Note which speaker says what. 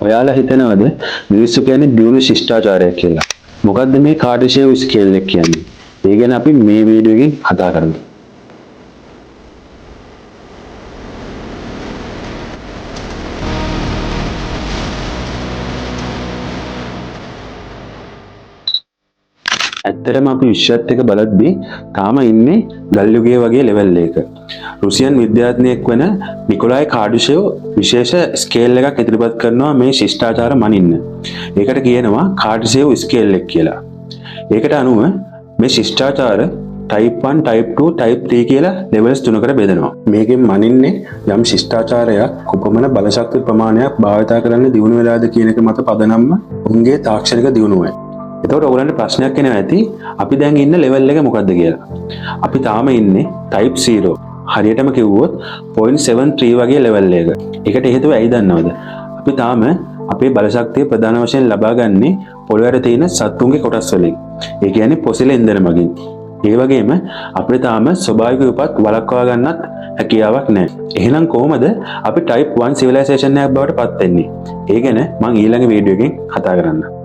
Speaker 1: ඔයාලා හිතනවද මිනිස්සු කියන්නේ දියුණු ශිෂ්ටාචාරයක් කියලා? මොකද්ද මේ කාඩිෂේව් ස්කේල් එක කියන්නේ? ඒ ගැන අපි මේ වීඩියෝ එකෙන් කතා කරමු. ඇත්තටම අපි විශ්වත් එක බලද්දී තාම ඉන්නේ ගල් යුගයේ වගේ ලෙවල් එකක. රුසියන් විද්‍යාඥයෙක් වන නිකොලායි කාඩිෂේව් විශේෂ ස්කේල් එකක් ඉදිරිපත් කරනවා මේ ශිෂ්ටාචාර මනින්න. ඒකට කියනවා කාඩිෂේව් ස්කේල් එක කියලා. ඒකට අනුව මේ ශිෂ්ටාචාර type 1, type 2, type 3 කියලා levels තුනකට බෙදෙනවා. මේකෙන් මනින්නේ යම් ශිෂ්ටාචාරයක් කොපමණ බලශක්ති ප්‍රමාණයක් භාවිත කරන්න දියුණු වෙලාද කියන එක මත පදනම්ම උන්ගේ තාක්ෂණික දියුණුවයි. එතකොට ඔයගලන්ට ප්‍රශ්නයක් එනවා ඇති අපි දැන් ඉන්න ලෙවල් එක මොකද්ද කියලා. අපි තාම ඉන්නේ type 0. හරියටම කිව්වොත් 0.73 වගේ ලෙවල් එක. ඒකට හේතුව ඇයි දන්නවද? අපි තාම අපේ බලශක්තිය ප්‍රධාන වශයෙන් ලබා ගන්නේ පොළොවට තියෙන සත්තුන්ගේ කොටස් වලින්. ඒ කියන්නේ පොසිල ඉන්ධන මගින්. ඒ වගේම අපිට තාම ස්වභාවික විපත් වළක්වා ගන්නත් හැකියාවක් නැහැ. එහෙනම් කොහොමද අපි type 1 civilization එකක් බවට පත් වෙන්නේ? ඒ ගැන මම ඊළඟ වීඩියෝ එකෙන් කතා කරන්නම්.